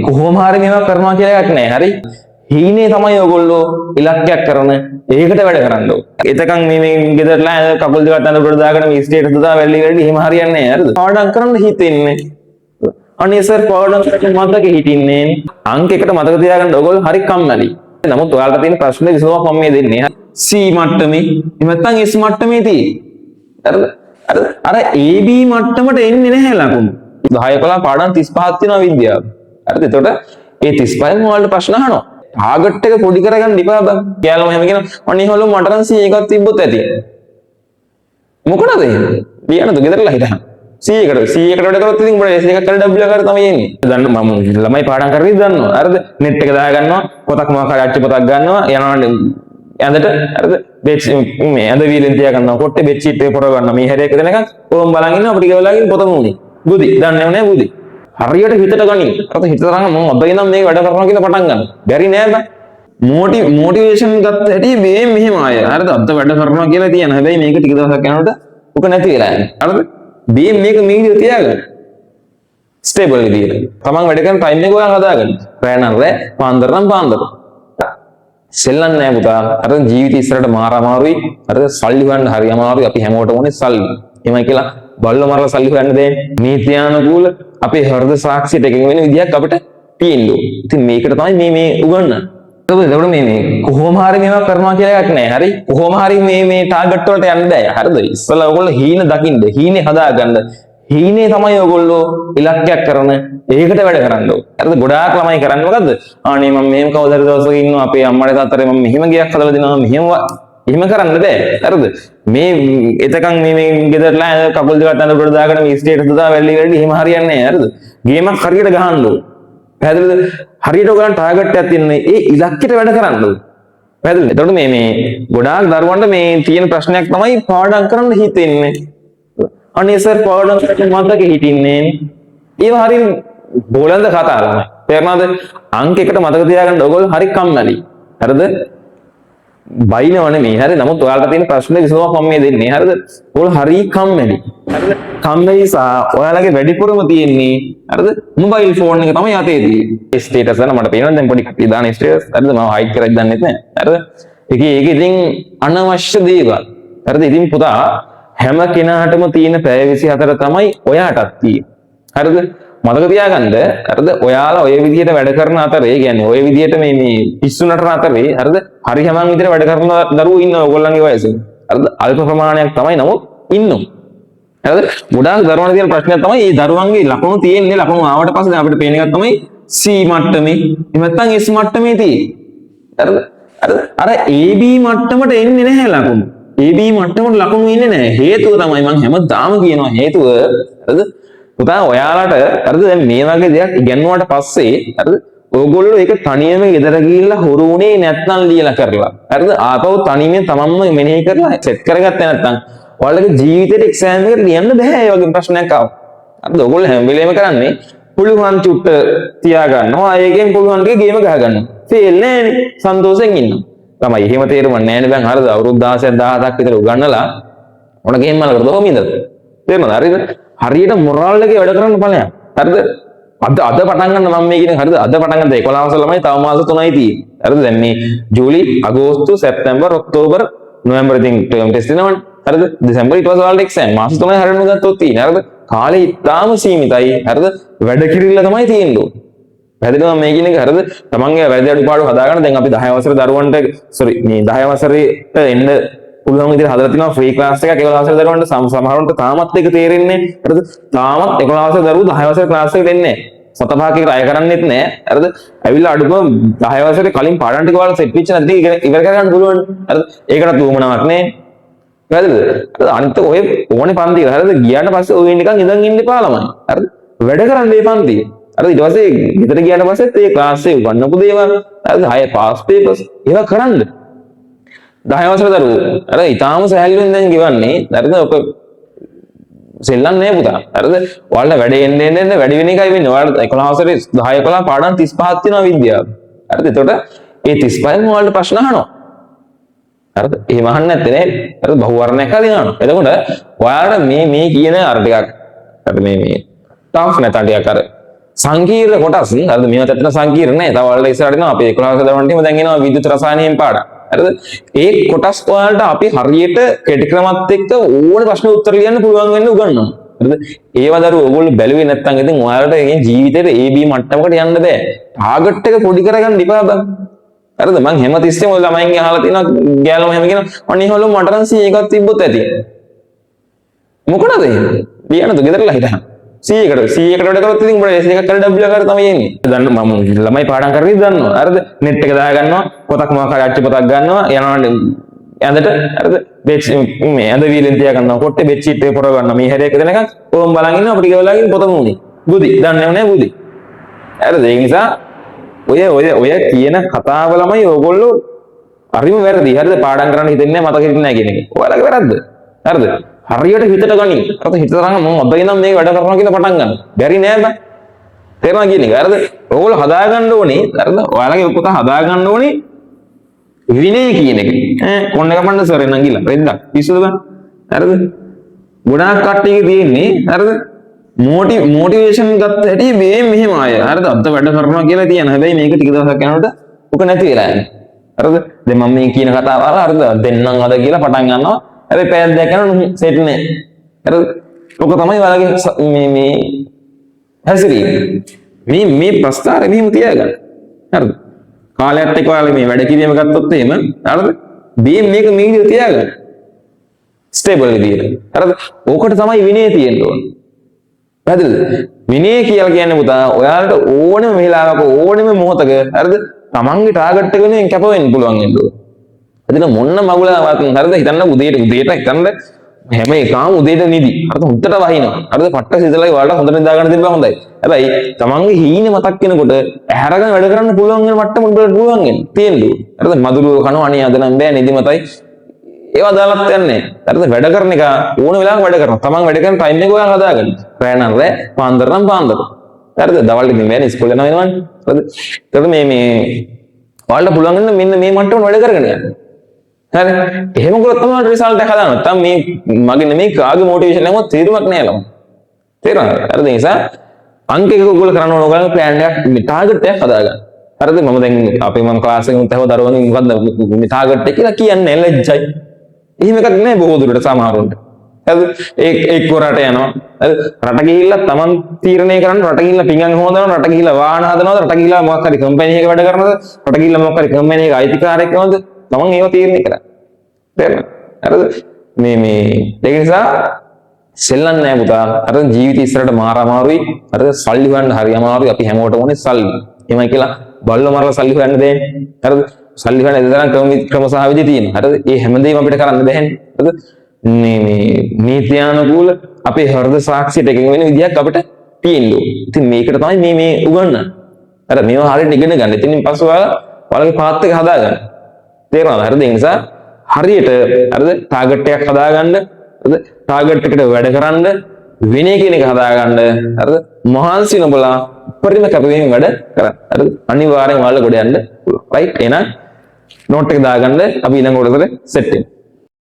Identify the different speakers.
Speaker 1: කොහොම හරි මේවා කරනවා කියලා එකක් නැහැ. හරි. හීනේ තමයි ඔයගොල්ලෝ ඉලක්කයක් කරන ඒකට වැඩ කරන්න ඕන. එතකන් මේ ගෙදරලා කකුල් දෙක අතන උඩට දාගෙන මේ ස්ටේටස් දාලා වැල්ලි වැල්ලි එහෙම හරියන්නේ නැහැ. හරිද? පාඩම් කරන්න හිතෙන්නේ. අනේ සර් පාඩම් කරන්න මතක හිටින්නේ. අංක එකට මතක තියාගන්න ඔයගොල්ලෝ හරි කම්මැලි. නමුත් ඔයාලට තියෙන ප්‍රශ්නේ විසඳුමක් මම මේ දෙන්නේ. C මට්ටමේ එහෙම නැත්නම් S මට්ටමේ තියෙන්නේ. හරිද? අර AB මට්ටමට එන්නේ නැහැ ලකුණු. 10 11 පාඩම් 35ක් තියෙනවා විද්‍යාව. හරිද? එතකොට ඒ 35න් ඔයාලට ප්‍රශ්න අහනවා. ටාගට් එක පොඩි කරගන්න ඉපා බං. යාළුවා මෙහෙම කියනවා. අනේ හොලෝ මට නම් C එකක් තිබ්බොත් ඇති. මොකටද එහෙම? ලියන්නද ගෙදරලා හිටහන්. C එකට වැඩ කරොත් ඉතින් උඹට S එකක් කරලා W එකකට තමයි එන්නේ. දන්න මම ළමයි පාඩම් කරේ දන්නවා. හරිද? net එක දාග ගන්නවා. පොතක් මොකක් හරි අච්ච පොතක් ගන්නවා. යනවා ඇඳට හරිද? මේ ඇඳ වීලෙන් තියා ගන්නවා. කොට්ටේ බෙඩ් ෂීට් එක පොරව ගන්නවා. මේ හැරයක දෙනකන් ඕම් බලන් ඉන්නවා. අපිට ගෙවලාගෙන පොත මුනේ. බුදි. දන්නේව නෑ බුදි. හරියට හිතට ගනින්. අර හිත තරංග මම අබ්බයි නම් මේක වැඩ කරනවා කියලා පටන් ගන්න. බැරි නෑ බං. මොටිවේෂන් ගත්ත හැටි මේ මෙහෙම ආය. හරිද? අද වැඩ කරනවා කියලා තියෙන. හැබැයි මේක ටික දවසක් යනකොට උක නැති වෙලා යනවා. හරිද? මේ මේක මේ තියාගන්න. ස්ටේබල් විදියට. තමන් වැඩ කරන ටයිම් එක ඔයා හදාගන්න. රැ නම් රැ, පාන්දර නම් පාන්දර. සෙල්ලම් නෑ පුතා. අර ජීවිතය ඉස්සරහට මාර අමාරුයි. අර සල්ලි හොයන්න හරි අමාරුයි. අපි හැමෝටම ඕනේ සල්ලි. එමය කියලා බල්ල මරලා සල්ලි හොයන්න දෙන්නේ. නීත්‍යානුකූල අපේ හෘද සාක්ෂියට එකඟ වෙන විදියක් අපිට තියෙන්න ඕනේ. ඉතින් මේකට තමයි මේ උගන්වන්නේ. එතකොට මේ කොහොම හරි මේවා කරනවා කියලා එකක් නැහැ. හරි? කොහොම හරි මේ ටාගට් වලට යන්න බෑ. හරිද? ඉස්සලා ඔයගොල්ලෝ හීන දකින්න, හීනේ හදාගන්න. හීනේ තමයි ඔයගොල්ලෝ ඉලක්කයක් කරන ඒකට වැඩ කරන්න ඕනේ. හරිද? ගොඩාක් ළමයි කරන්නේ මොකද්ද? අනේ මම මෙහෙම කවදාද දවසක ඉන්නවා අපේ අම්මට තාත්තට මම මෙහෙම ගියක් හදලා දෙනවා එහෙම කරන්න බෑ. හරිද? මේ එතකන් මේ ගෙදරලා කකුල් දෙක අතන උඩට දාගෙන මේ ස්ටේටස් දාලා වැල්ලි වැල්ලි එහෙම හරියන්නේ නැහැ. හරිද? ගේමක් හරියට ගහන්න ඕනේ. පැහැදිලිද? හරියට ඔයගලන් ටාගට් එකක් තියෙනවා. ඒ ඉලක්කයට වැඩ කරන්න ඕනේ. පැහැදිලිද? එතකොට මේ ගොඩාක් දරුවන්ට මේ තියෙන ප්‍රශ්නයක් තමයි පාඩම් කරන්න හිතෙන්නේ. අනේ සර් පාඩම් කරන්න මතක හිටින්නේ. ඒව හරිය බෝලන්ද කතා ළමයි. තේරුණාද? අංක එකට මතක තියාගන්න ඔයගොල්ලෝ හරි කම්මැලි. හරිද? බයිනව නෙමෙයි. හරි? නමුත් ඔයාලට තියෙන ප්‍රශ්නේ විසඳුමක් මම මේ දෙන්නේ. හරිද? ඔයාලා හරි කම්මැලි. හරිද? කම්මැලි ඔයාලගේ වැඩිපුරම තියෙන්නේ හරිද? මොබයිල් ෆෝන් එක තමයි අතේ තියෙන්නේ. ස්ටේටස් එක මට පේනවා දැන් පොඩි කට්ටිය දාන ස්ටේටස්. හරිද? මම හයිඩ් කරලා දන්නෙත් නෑ. හරිද? ඒක ඉතින් අනවශ්‍ය දේවල්. හරිද? ඉතින් පුතා හැම කෙනාටම තියෙන පැය 24 තමයි ඔයාටත් තියෙන්නේ. හරිද? මතක තියාගන්න. හරිද? ඔයාලා ඔය විදිහට වැඩ කරන අතරේ කියන්නේ ඔය විදිහට මේ පිස්සු නටන අතරේ හරිද? හරි හැමං විදිහට වැඩ කරන දරුවෝ ඉන්නවා ඔයගොල්ලන්ගේ වයසේ. හරිද? අල්ප ප්‍රමාණයක් තමයි නමුත් ඉන්නවා. හරිද? ගොඩාක් දරුවන්ට තියෙන ප්‍රශ්නයක් තමයි මේ දරුවන්ගේ ලකුණු තියෙන්නේ ලකුණු ආවට පස්සේ අපිට පේන එකක් තමයි C මට්ටමේ එහෙම නැත්නම් S මට්ටමේ තියෙන්නේ. හරිද? අර AB මට්ටමට එන්නේ නැහැ ලකුණු. AB මට්ටමට ලකුණු ඉන්නේ නැහැ. හේතුව තමයි මම හැමදාම කියනවා හේතුව හරිද? පුතා ඔයාලට හරිද දැන් මේ වගේ දෙයක් ඉගෙනුවාට පස්සේ හරිද ඕගොල්ලෝ ඒක තනියම ගෙදර ගිහිල්ලා හොරු උනේ නැත්නම් ලියලා කරලා හරිද ආපහු තනියම තමන්ම මෙනෙහි කරලා සෙට් කරගත්තේ නැත්නම් ඔයාලගේ ජීවිතේට එක්සෑම් එකට ලියන්න බෑ ඒ වගේ ප්‍රශ්නයක් ආව. හරිද ඕගොල්ලෝ හැම වෙලේම කරන්නේ පුළුවන් චුට්ට තියා ගන්නවා ඒකෙන් පුළුවන් ටික ගේම ගහ ගන්නවා. ෆේල් නෑනේ සන්තෝෂෙන් ඉන්නවා. තමයි එහෙම තේරුම් නෑනේ දැන් හරිද අවුරුදු 16ක් 17ක් විතර උගන්නලා මොන ගේම් වල කරද කොහොමද? තේරුණාද? හරිද? හරියට මොරාල් එකේ වැඩ කරන්න ඵලයක්. හරිද? අද පටන් ගන්න මම මේ කියන්නේ හරිද? අද පටන් ගන්න 11 වසර ළමයි තව මාස 3යි තියෙන්නේ. හරිද? දැන් මේ ජූලි, අගෝස්තු, සැප්තැම්බර්, ඔක්තෝබර්, නොවැම්බර් ඉතින් ටර්ම් ටෙස්ට් දෙනවනේ. හරිද? දෙසැම්බර් ඊට පස්සේ ඔයාලට එක්සෑම්. මාස 3යි හරියටම ගත්තොත් තියෙන්නේ. හරිද? කාලේ ඉතාම සීමිතයි. හරිද? වැඩ කිරිල්ල තමයි තියෙන්නේ. පැහැදිලිද මම මේ කියන්නේ හරිද? තමන්ගේ වැරදි අඩුපාඩු හදාගන්න දැන් අපි 10 වසර දරුවන්ට මේ 10 වසරේට එන්න පුළුවන් විදිහට හදලා තිනවා ෆ්‍රී ක්ලාස් එකක් 11 වසර දරුවන්ට සමහරවන්ට තාමත් ඒක තේරෙන්නේ හරිද? තාමත් 11 වසර දරුවෝ 10 වසර ක්ලාස් එකට එන්නේ නැහැ. සතභාගයකට අය කරන්නේත් නැහැ. හරිද? ඇවිල්ලා අඩුම 10 වසරේ කලින් පාඩම් ටික වල සෙට් වෙච්ච නැද්ද ඉවර කරගන්න පුළුවන්. හරිද? ඒකට උවමනාවක් නැහැ. හරිද? අනිත් ඔය ඕනේ පන්ති හරිද? ගියාට පස්සේ ඔය නිකන් ඉඳන් ඉන්න එපා ළමයි. හරිද? වැඩ කරන්න මේ පන්ති. හරිද? ඊට පස්සේ ගෙදර ගියාට පස්සෙත් ඒ ක්ලාස් එකේ උගන්වපු දේවල් හරිද? ආයේ පාස් පේපර්ස් ඒවා කරන්න. 10 වසර දරුවෝ අර ඊටාම සෑහලුවෙන් දැන් ගෙවන්නේ හරිද ඔක සෙල්ලම් නෑ පුතා හරිද ඔයාලා වැඩ එන්න වැඩි වෙන එකයි වෙන්නේ ඔයාලා 11 වසරේ 10 11 පාඩම් 35ක් තියෙනවා විද්‍යාව හරිද එතකොට ඒ 35න් ඔයාලට ප්‍රශ්න අහනවා හරිද එහෙම අහන්නේ නැත්තේ නේ හරිද බහුවර්ණයක් හරිනවා එතකොට ඔයාලට මේ කියන අර ටිකක් හරි මේ ටෆ් නැත ටිකක් අර සංකීර්ණ කොටස් හරිද මේවත් ඇත්තට සංකීර්ණ නෑ. තව වලට ඉස්සරහට එනවා අපි 11ක දවන්ටම දැන් එනවා විද්‍යුත් රසායනයෙන් පාඩම්. හරිද? ඒ කොටස් වලට අපි හරියට කෙටි ක්‍රමත් එක්ක ඕන ප්‍රශ්න උත්තර ලියන්න පුළුවන් වෙන්න උගන්වනවා. හරිද? ඒවා දරුවෝ ඕගොල්ලෝ බැලුවේ නැත්නම් ඉතින් ඔයාලට මේ ජීවිතේට AB මට්ටමකට යන්න බෑ. ටාගට් එක පොඩි කරගන්න ඉපා බං. හරිද? මං හැමතිස්සෙම ඔය ළමයින්ගේ අහලා තියෙනවා ගෑලම හැම කියනවා අනේ හොලෝ මට නම් 100 එකක් තිබ්බොත් ඇති. මොකටද ඒ? ලියන්නද ගෙදරලා හිටහන්. 100කට වැඩ කරොත් ඉතින් උඹට S එකක් කරලා W එකක් තමයි එන්නේ. දන්න මම ළමයි පාඩම් කරන්නේ දන්නවා. හරිද? net එක දා ගන්නවා. පොතක් මොකක් හරි අච්චි පොතක් ගන්නවා. යනවා ඇඳට හරිද? මේ ඇඳ වීලෙන් තියා ගන්නවා. කොට්ටේ බෙඩ් ෂීට් එක පොරව ගන්නවා. මේ හැරයක දෙනකන් ඕම් බලන් ඉන්නවා. අපිට ගෙවලාගෙන පොත මුනේ. බුදි. දන්නේ නැහැ බුදි. හරිද? ඒ නිසා ඔය කියන කතාව ළමයි ඕගොල්ලෝ හරිම වැරදි. හරිද? පාඩම් කරන්න හිතෙන්නේ නැහැ මතක හිටින්නේ නැහැ කියන එක. ඔයාලගේ වැරද්ද. හරිද? හරියට හිතට ගනින්. අර හිතට තරංග මම අබ්බයි නම් මේක වැඩ කරනවා කියලා පටන් ගන්න. බැරි නෑ බං. තේරෙනවා කියන එක. හරිද? ඕගොල්ලෝ හදා ගන්න ඕනේ. හරිද? ඔයාලගේ පුත හදා ගන්න ඕනේ විනය කියන එක. කොන්න එක පන්න සර් එන්න ගිහලා. රෙද්දක්. පිස්සුද බං? හරිද? ගොඩාක් කට්ටියගේ තියෙන්නේ හරිද? මොටිවේෂන් ගත්ත හැටි මේ මෙහෙම ආය. හරිද? අද වැඩ කරනවා කියලා තියෙන. හැබැයි මේක ටික දවසක් යනකොට උක නැති වෙලා යනවා. හරිද? දැන් මම මේ කියන කතාව අහලා හරිද? දෙන්නම් අද කියලා පටන් ගන්නවා. හැබැයි පැයක් දෙකක් යනකොට සෙට් නෑ. හරිද? ඔක තමයි ඔයාලගේ මේ හැසිරීම. මේ ප්‍රස්තාරය මෙහෙම තියාගන්න. හරිද? කාලයත් එක්ක ඔයාලා මේ වැඩ කිරීම ගත්තොත් එහෙම හරිද? මේක මේ විදිහට තියාගන්න. ස්ටේබල් විදිහට. හරිද? ඕකට තමයි විනය තියෙන්න ඕනේ. හරිද? විනය කියලා කියන්නේ පුතා ඔයාලට ඕනෙම වෙලාවක ඕනෙම මොහොතක හරිද? තමන්ගේ ටාගට් එක වෙනුවෙන් කැප වෙන්න පුළුවන් වෙන්න ඕනේ. එතන මොන්න මගුලාවක් හරිද? හිතන්න උදේට හිතන්න හැම එකම උදේට නිදි. හරිද? හොඳට වහිනවා. හරිද? පට්ට සිතලයි වලට හොඳට නිදා ගන්න තිබ්බා හොඳයි. හැබැයි තමන්ගේ හීනේ මතක් වෙනකොට ඇහැරගෙන වැඩ කරන්න පුළුවන් වෙන මට්ටම උඹට පුළුවන් වෙන තියෙන්නේ. හරිද? මදුරුව කනවා අනේ අද නම් බෑ නිදිමතයි. ඒවා දාලත් යන්නේ. හරිද? වැඩ කරන එක ඕන වෙලාවක වැඩ කරනවා. තමන් වැඩ කරන ටයිම් එක ඔයාලා හදාගන්න. රෑ නම් රෑ, පාන්දර නම් පාන්දර. හරිද? දවල්ට ඉතින් බෑනේ ඉස්කෝලේ යනවා වෙනවනේ. හරිද? ඒකට මේ ඔයාලට පුළුවන් වෙන මෙන්න මේ මට්ටම වැඩ කරගෙන යන්න. හරි එහෙම කරොත් තමයි රිසල්ට් එක හදාගන්න. නැත්නම් මේ මගේ නෙමෙයි කාගේ මොටිවේෂන් එකම තීරුමක් නෑ ළම. තේරෙනවද? හරිද? ඒ නිසා අංක එක ඔයගොල්ලෝ කරන්න ඕන ඔයගොල්ලෝ ප්ලෑන් එකක් මේ ටාගට් එකක් හදාගන්න. හරිද? මම දැන් අපේ මම ක්ලාස් එකේ මුත් තව දරුවන්ගේ මොකද්ද මේ ටාගට් එක කියලා කියන්නේ ලැජ්ජයි. එහෙම එකක් නෑ බොහෝ දුරට සමහරුන්ට. හරිද? එක් රට යනවා. හරිද? රට ගිහිල්ලා Taman තීරණය කරන්න රට ගිහිල්ලා පිංගන් හොදනවා, රට ගිහිල්ලා වාහන හදනවද, රට ගිහිල්ලා මොකක් හරි කම්පැනි එකක වැඩ කරනවද, රට ගිහිල්ලා මොකක් හරි කම්පැනි එකක අයිතිකාරයෙක් වෙනවද? Taman ඒව තීරණය කරා. තේරෙනවද? හරිද? ඒක නිසා සෙල්ලම් නෑ පුතා. හරිද? ජීවිතය ඉස්සරහට මාරාමාරුයි. හරිද? සල්ලි හොයන්න හරි අමාරුයි. අපි හැමෝටම ඕනේ සල්ලි. එහෙමයි කියලා බල්ලෝ මරලා සල්ලි හොයන්න දෙන්නේ. හරිද? සල්ලි හොයන්න දෙතරම් ක්‍රම සහ විදි තියෙනවා. හරිද? ඒ හැමදේම අපිට කරන්න බැහැනේ. හරිද? මේ නීත්‍යානුකූල අපේ හෘද සාක්ෂියට එකඟ වෙන විදියක් අපිට තියෙන්න ඕනේ. ඉතින් මේකට තමයි මේ උගන්වන්නේ. අර මේවා හරියට ඉගෙන ගන්න. ඉතින් පස්සේ ඔයාලගේ පාත් එක හදාගන්න. තේරෙනවද? හරිද? ඒ නිසා හරියට හරිද? ටාගට් එකක් හදාගන්න. හරිද? ටාගට් එකට වැඩ කරන්න විනය කියන එක හදාගන්න. හරිද? මහන්සි නොබලා උපරිම කැපවීමෙන් වැඩ කරන්න. හරිද? අනිවාර්යෙන් ඔයාලා ගොඩ යන්න පුළුවන්. රයිට්? එහෙනම් නෝට් එක දාගන්න අපි ඊළඟ කොටසට සෙට් වෙමු.